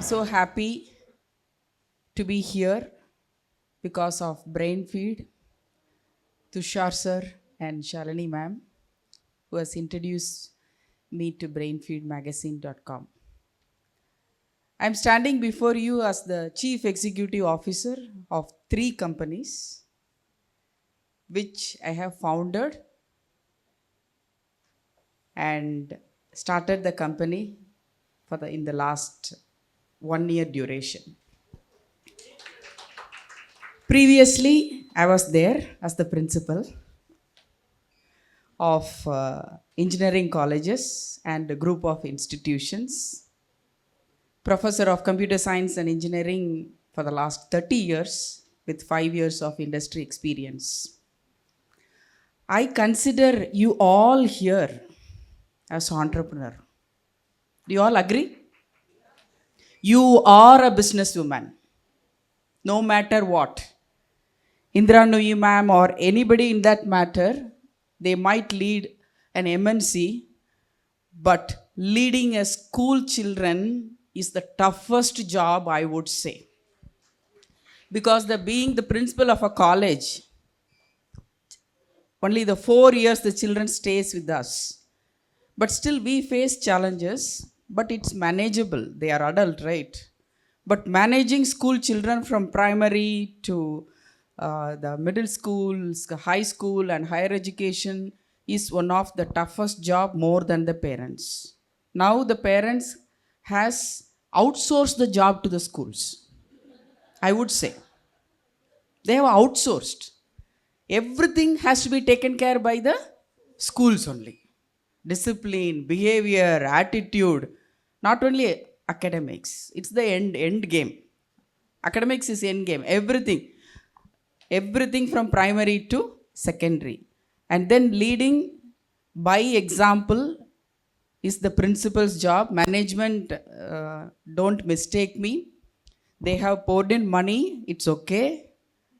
I'm so happy to be here because of Brainfeed, Tushar sir and Shalini ma'am, who has introduced me to brainfeedmagazine.com. I'm standing before you as the Chief Executive Officer of 3 companies which I have founded and started the company in the last 1 year duration. Previously, I was there as the principal of engineering colleges and a group of institutions, professor of computer science and engineering for the last 30 years with 5 years of industry experience. I consider you all here as entrepreneur. Do you all agree? You are a businesswoman, no matter what. Indra Nui ma'am or anybody in that matter, they might lead an MNC, but leading a school children is the toughest job, I would say. Because being the principal of a college, only the 4 years the children stays with us. But still we face challenges, but it's manageable. They are adult, right? But managing school children from primary to the middle schools, high school and higher education is one of the toughest job more than the parents. Now the parents has outsourced the job to the schools. I would say. They have outsourced. Everything has to be taken care by the schools only. Discipline, behavior, attitude, not only academics. It's the end game. Academics is end game. Everything from primary to secondary. And then leading by example is the principal's job. Management, don't mistake me. They have poured in money, it's okay.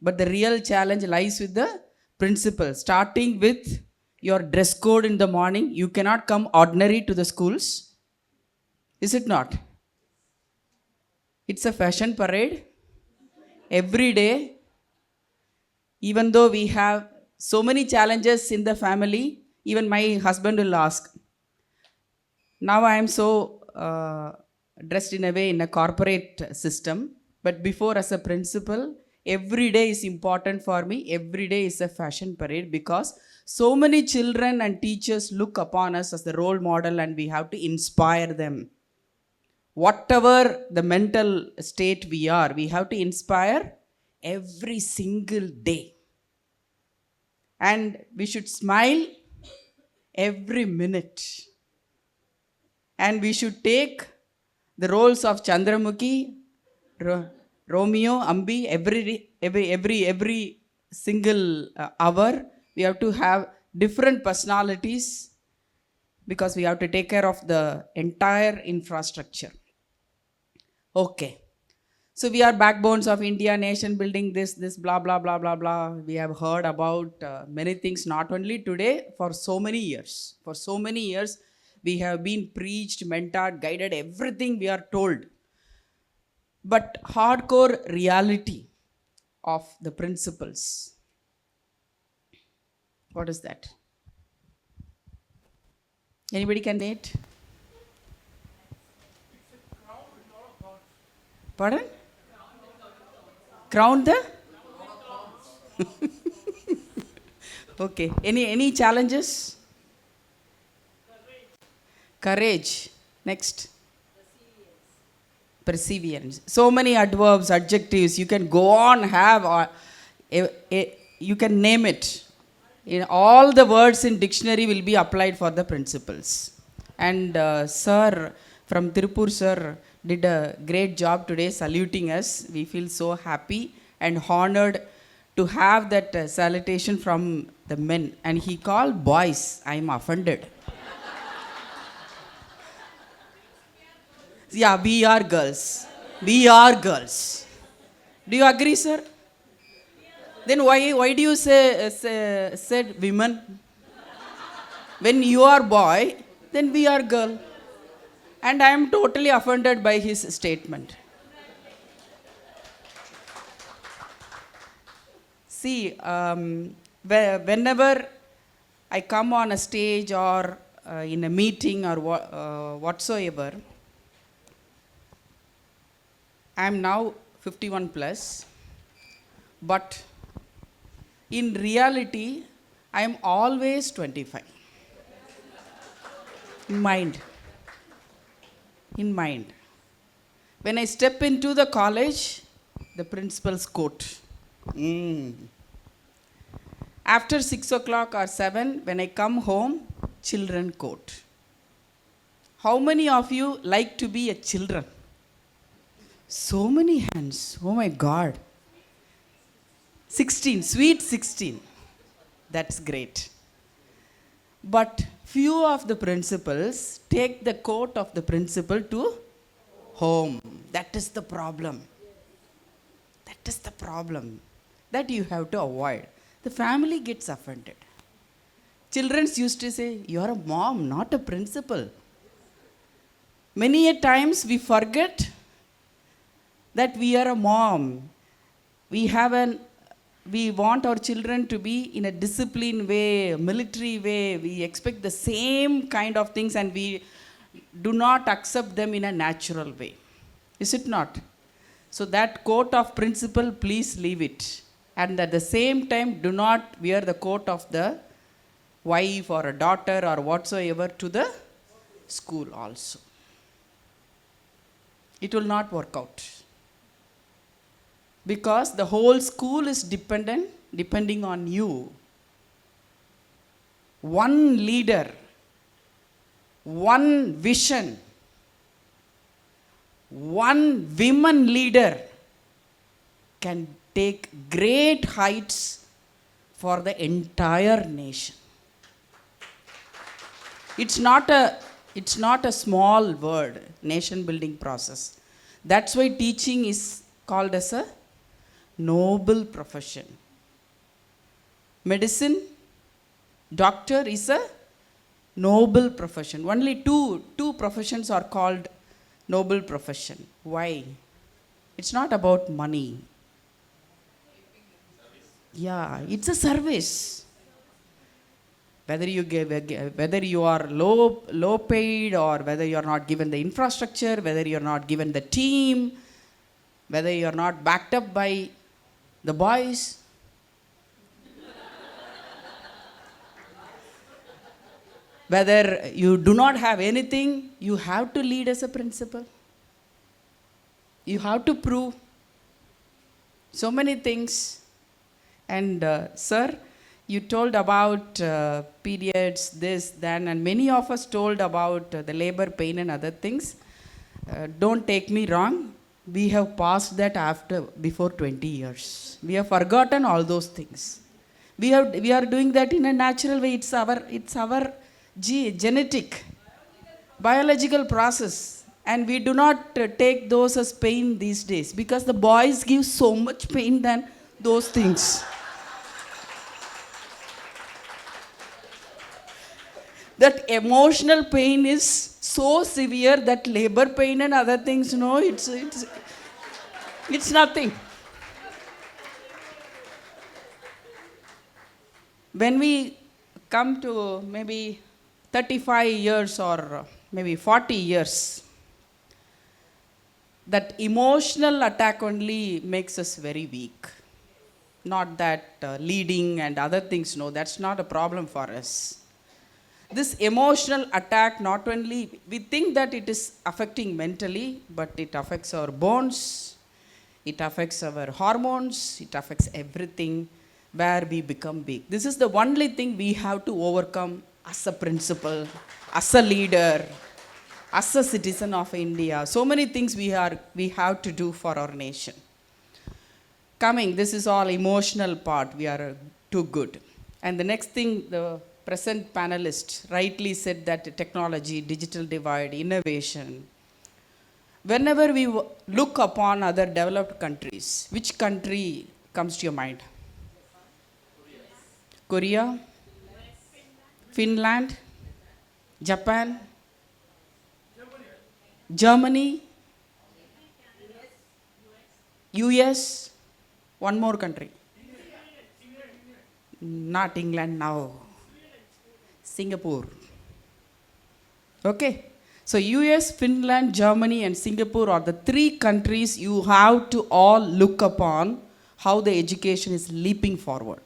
But the real challenge lies with the principal. Starting with your dress code in the morning. You cannot come ordinary to the schools. Is it not? It's a fashion parade. Every day, even though we have so many challenges in the family, even my husband will ask. Now I am so dressed in a way in a corporate system. But before, as a principal, every day is important for me. Every day is a fashion parade because so many children and teachers look upon us as the role model and we have to inspire them. Whatever the mental state we are, we have to inspire every single day. And we should smile every minute. And we should take the roles of Chandramukhi, Romeo, Ambi, every single hour. We have to have different personalities because we have to take care of the entire infrastructure. Okay. So we are backbones of India, nation building, this, blah, blah, blah, blah, blah. We have heard about many things, not only today, for so many years. For so many years, we have been preached, mentored, guided, everything we are told. But hardcore reality of the principles. What is that? Anybody can date? Pardon? Crown the? Okay. Any challenges? Courage. Next. Perseverance. So many adverbs, adjectives. You can go on, have, you can name it. In all the words in dictionary will be applied for the principles. And sir, from Tirupur sir, did a great job today saluting us. We feel so happy and honored to have that salutation from the men. And he called boys. I am offended. Yeah, we are girls. We are girls. Do you agree, sir? Then why do you said women? When you are boy, then we are girl. And I am totally offended by his statement. See, whenever I come on a stage or in a meeting or whatsoever, I am now 51 plus, but in reality, I am always 25. In mind. In mind. When I step into the college, the principal's quote. After 6 o'clock or 7, when I come home, children quote. How many of you like to be a children? So many hands. Oh my God. 16, sweet 16. That's great. But few of the principals take the quote of the principal to home. That is the problem. That is the problem that you have to avoid. The family gets offended. Children used to say, you are a mom, not a principal. Many a times we forget that we are a mom. We want our children to be in a disciplined way, military way. We expect the same kind of things and we do not accept them in a natural way. Is it not? So that coat of principle, please leave it. And at the same time, do not wear the coat of the wife or a daughter or whatsoever to the school also. It will not work out. Because the whole school is depending on you. One leader, one vision, one women leader can take great heights for the entire nation. It's not a small word, nation building process. That's why teaching is called as a noble profession. Medicine, doctor is a noble profession. Only two professions are called noble profession. Why? It's not about money. Yeah, it's a service. Whether you are low paid or whether you are not given the infrastructure, whether you are not given the team, whether you are not backed up by the boys. Whether you do not have anything, you have to lead as a principal. You have to prove so many things. And sir, you told about periods, this, then, and many of us told about the labor pain and other things. Don't take me wrong. We have passed that before 20 years. We have forgotten all those things. We are doing that in a natural way. It's our genetic, biological process. And we do not take those as pain these days because the boys give so much pain than those things. That emotional pain is so severe that labor pain and other things, no, it's nothing. When we come to maybe 35 years or maybe 40 years, that emotional attack only makes us very weak. Not that leading and other things, no, that's not a problem for us. This emotional attack, not only, we think that it is affecting mentally, but it affects our bones, it affects our hormones, it affects everything where we become weak. This is the only thing we have to overcome as a principal, as a leader, as a citizen of India. So many things we have to do for our nation. This is all emotional part, we are too good. And the next thing, the present panelist rightly said that technology, digital divide, innovation. Whenever we look upon other developed countries, which country comes to your mind? Korea? Finland? Japan? Germany, US, one more country. Not England now. Singapore. Okay. So US, Finland, Germany and Singapore are the three countries you have to all look upon how the education is leaping forward.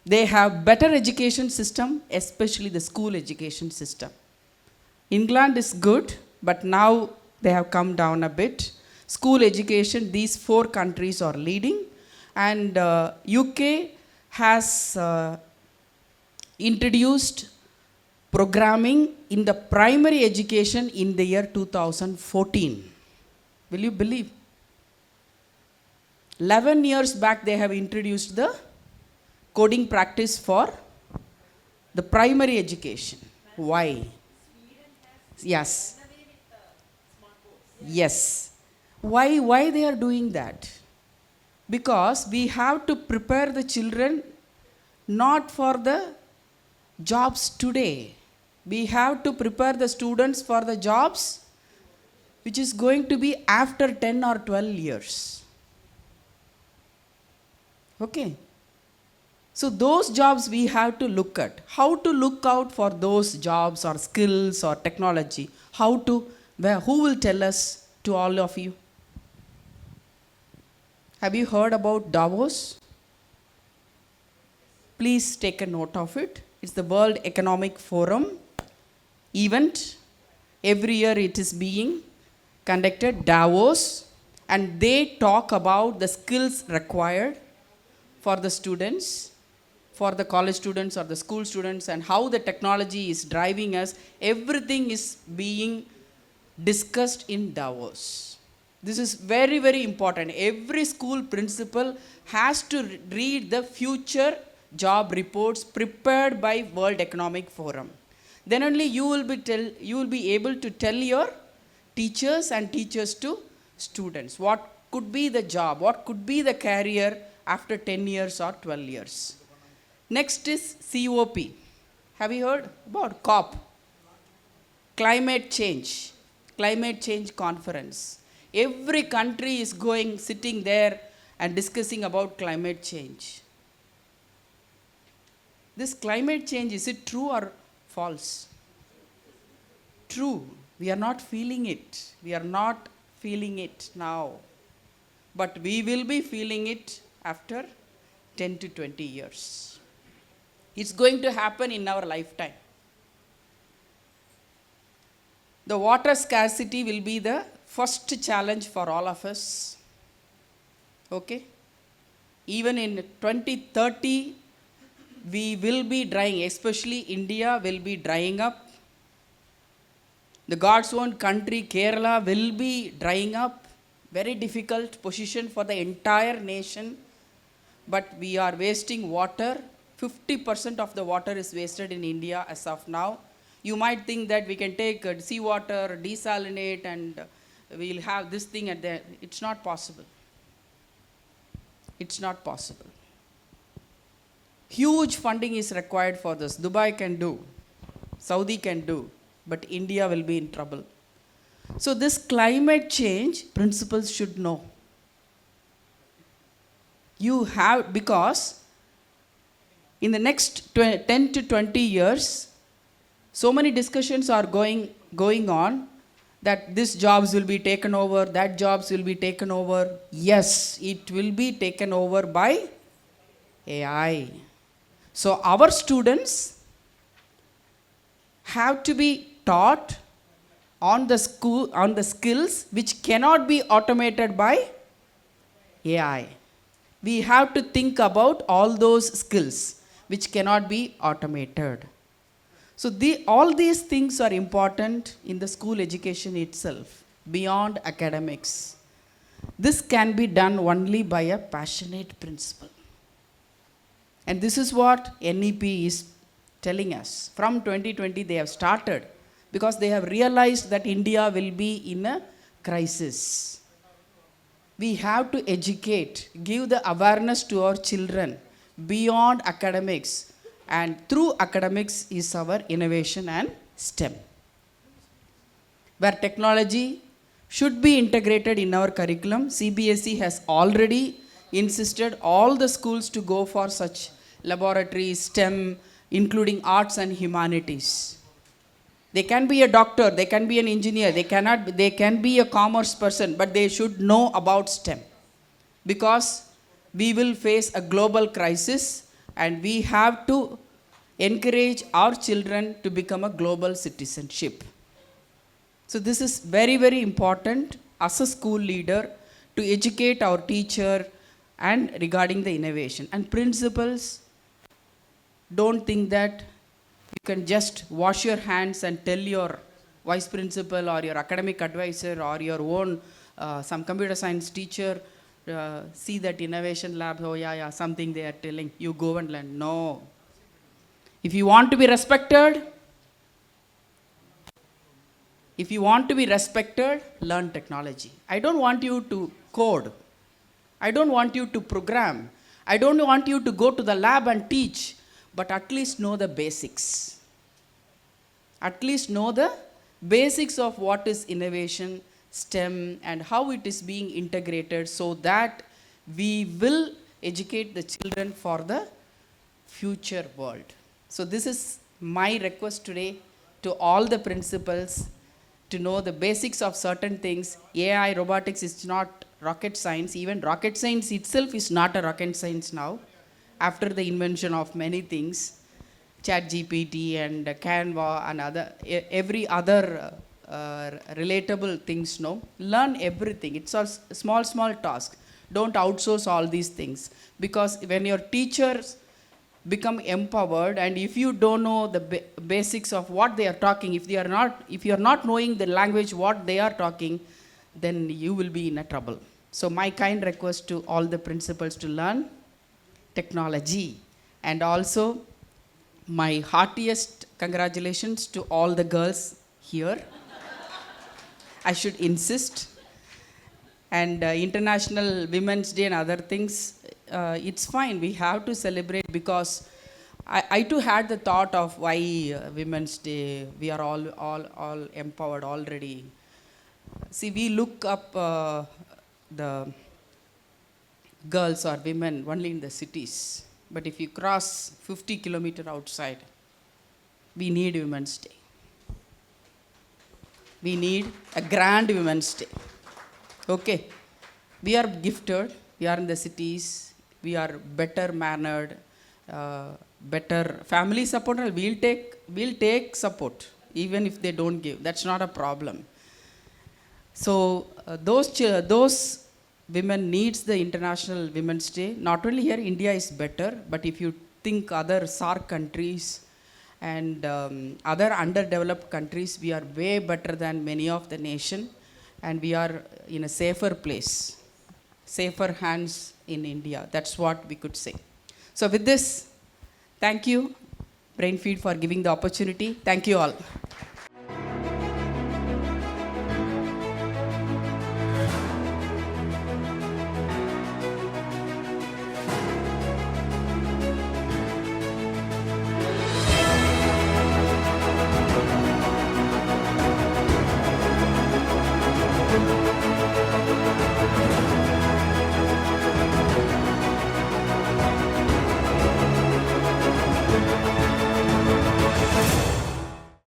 They have better education system, especially the school education system. England is good, but now they have come down a bit. School education, these four countries are leading, and UK has introduced programming in the primary education in the year 2014. Will you believe? 11 years back they have introduced the coding practice for the primary education. Why? Yes. Yes. Why they are doing that? Because we have to prepare the children not for the jobs today. We have to prepare the students for the jobs which is going to be after 10 or 12 years. Okay. So those jobs we have to look at. How to look out for those jobs or skills or technology? Who will tell us to all of you? Have you heard about Davos? Please take a note of it. It's the World Economic Forum event. Every year it is being conducted, Davos, and they talk about the skills required for the students, for the college students or the school students, and how the technology is driving us. Everything is being discussed in Davos. This is very, very important. Every school principal has to read the future job reports prepared by World Economic Forum. Then only you will be able to tell your teachers and teachers to students what could be the job, what could be the career after 10 years or 12 years. Next is COP. Have you heard about COP? Climate change conference. Every country is sitting there and discussing about climate change. This climate change, is it true or false? True. We are not feeling it. We are not feeling it now. But we will be feeling it after 10 to 20 years. It's going to happen in our lifetime. The water scarcity will be the first challenge for all of us. Okay? Even in 2030, we will be drying, especially India will be drying up. The God's own country, Kerala, will be drying up. Very difficult position for the entire nation. But we are wasting water. 50% of the water is wasted in India as of now. You might think that we can take seawater, desalinate, and we'll have this thing at the. It's not possible. It's not possible. Huge funding is required for this. Dubai can do, Saudi can do, but India will be in trouble. So this climate change, principals should know. You have, because in the next 10 to 20 years, so many discussions are going on that this jobs will be taken over, that jobs will be taken over. Yes, it will be taken over by AI. So our students have to be taught on the skills which cannot be automated by AI. We have to think about all those skills which cannot be automated. So all these things are important in the school education itself, beyond academics. This can be done only by a passionate principal. And this is what NEP is telling us. From 2020 they have started, because they have realized that India will be in a crisis. We have to educate, give the awareness to our children beyond academics, and through academics is our innovation and STEM. where technology should be integrated in our curriculum. CBSE has already insisted all the schools to go for such laboratories, STEM, including arts and humanities. They can be a doctor, they can be an engineer, they can be a commerce person, but they should know about STEM. Because we will face a global crisis and we have to encourage our children to become a global citizenship. So this is very, very important as a school leader to educate our teacher and regarding the innovation. And principals, don't think that you can just wash your hands and tell your vice principal or your academic advisor or your own some computer science teacher, see that innovation lab, oh yeah, something they are telling, you go and learn. No. If you want to be respected, learn technology. I don't want you to code. I don't want you to program. I don't want you to go to the lab and teach, but at least know the basics. At least know the basics of what is innovation, STEM, and how it is being integrated so that we will educate the children for the future world. So this is my request today to all the principals to know the basics of certain things. AI, robotics is not rocket science. Even rocket science itself is not a rocket science now, after the invention of many things, ChatGPT and Canva and every other relatable things. No, learn everything. It's a small task. Don't outsource all these things, because when your teachers become empowered, and if you don't know the basics of what they are talking, if you are not knowing the language what they are talking, then you will be in a trouble. So my kind request to all the principals to learn technology, and also my heartiest congratulations to all the girls here. I should insist. And International Women's Day and other things, it's fine, we have to celebrate, because I too had the thought of why Women's Day, we are all empowered already. See, we look up the girls or women only in the cities, but if you cross 50 kilometers outside, we need Women's Day. We need a grand Women's Day. Okay, we are gifted, we are in the cities, we are better mannered, better family support, we'll take support, even if they don't give, that's not a problem. So those women needs the International Women's Day. Not only here, India is better, but if you think other SAARC countries and other underdeveloped countries, we are way better than many of the nation, and we are in a safer place, safer hands in India. That's what we could say. So with this, thank you, Brainfeed, for giving the opportunity. Thank you all.